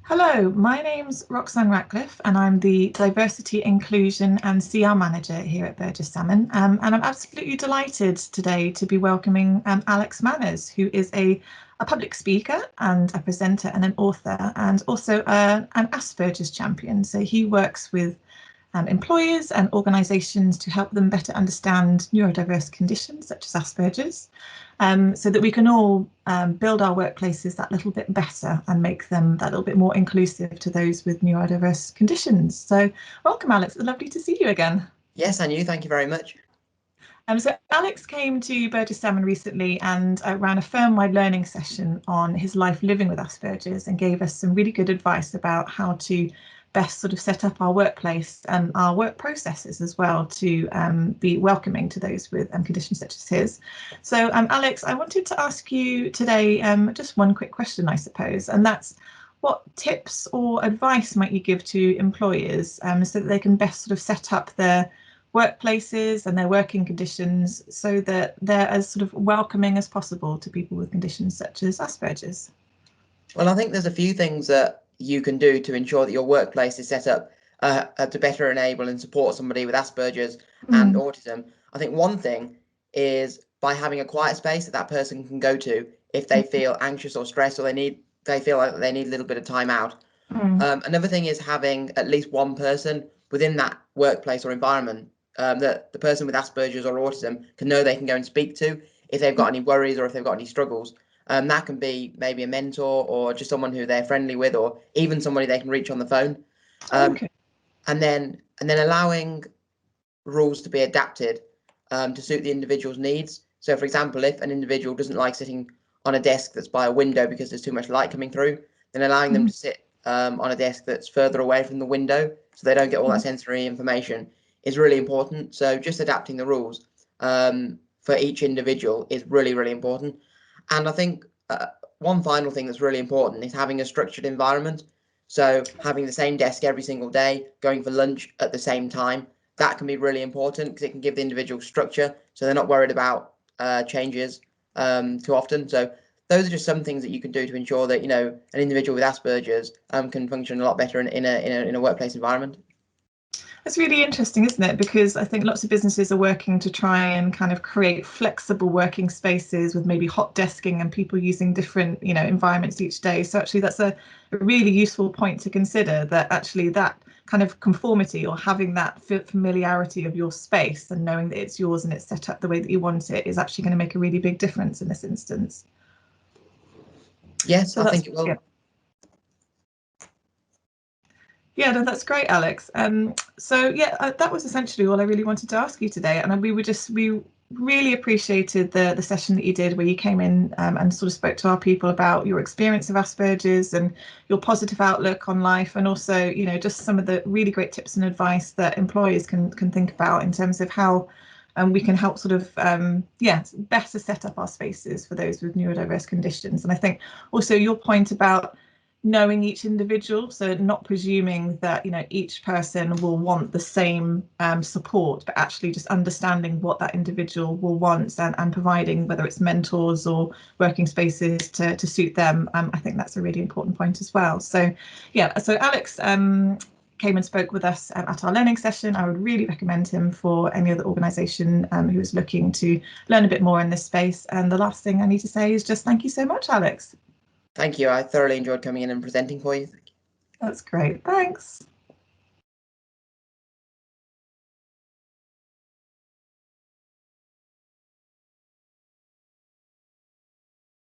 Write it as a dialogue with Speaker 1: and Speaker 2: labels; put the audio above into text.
Speaker 1: Hello, my name's Roxanne Ratcliff and I'm the Diversity, Inclusion and CR Manager here at Burges Salmon. And I'm absolutely delighted today to be welcoming Alex Manners, who is a public speaker and a presenter and an author and also an Asperger's champion. So he works with employers and organisations to help them better understand neurodiverse conditions such as Asperger's, so that we can all build our workplaces that little bit better and make them that little bit more inclusive to those with neurodiverse conditions. So welcome, Alex. It's lovely to see you again.
Speaker 2: Yes, and you. Thank you very much.
Speaker 1: So Alex came to Burgess Salmon recently and ran a firm-wide learning session on his life living with Asperger's and gave us some really good advice about how to best sort of set up our workplace and our work processes as well to be welcoming to those with conditions such as his. So Alex, I wanted to ask you today just one quick question, I suppose, and that's what tips or advice might you give to employers so that they can best sort of set up their workplaces and their working conditions so that they're as sort of welcoming as possible to people with conditions such as Asperger's?
Speaker 2: Well, I think there's a few things that you can do to ensure that your workplace is set up to better enable and support somebody with Asperger's and autism. I think one thing is by having a quiet space that person can go to if they feel anxious or stressed or they feel like they need a little bit of time out. Another thing is having at least one person within that workplace or environment that the person with Asperger's or autism can know they can go and speak to if they've got any worries or if they've got any struggles. That can be maybe a mentor or just someone who they're friendly with, or even somebody they can reach on the phone.
Speaker 1: Okay.
Speaker 2: And then allowing rules to be adapted to suit the individual's needs. So, for example, if an individual doesn't like sitting on a desk that's by a window because there's too much light coming through, then allowing them to sit on a desk that's further away from the window so they don't get all that sensory information is really important. So just adapting the rules for each individual is really, really important. And I think one final thing that's really important is having a structured environment. So having the same desk every single day, going for lunch at the same time, that can be really important because it can give the individual structure so they're not worried about changes too often. So those are just some things that you can do to ensure that, an individual with Asperger's can function a lot better in a workplace environment.
Speaker 1: It's really interesting, isn't it? Because I think lots of businesses are working to try and kind of create flexible working spaces with maybe hot desking and people using different, environments each day. So actually that's a really useful point to consider, that actually that kind of conformity or having that familiarity of your space and knowing that it's yours and it's set up the way that you want it is actually going to make a really big difference in this instance.
Speaker 2: Yes,
Speaker 1: So
Speaker 2: I
Speaker 1: that's,
Speaker 2: think it will.
Speaker 1: yeah. Yeah, no, that's great, Alex. That was essentially all I really wanted to ask you today. And we really appreciated the session that you did where you came in and sort of spoke to our people about your experience of Asperger's and your positive outlook on life, and also, just some of the really great tips and advice that employers can think about in terms of how we can help sort of better set up our spaces for those with neurodiverse conditions. And I think also your point about knowing each individual, so not presuming that each person will want the same support, but actually just understanding what that individual will want and providing whether it's mentors or working spaces to suit them. I think that's a really important point as well. So Alex came and spoke with us at our learning session. I would really recommend him for any other organisation who is looking to learn a bit more in this space. And the last thing I need to say is just thank you so much, Alex.
Speaker 2: Thank you. I thoroughly enjoyed coming in and presenting for you.
Speaker 1: That's great. Thanks.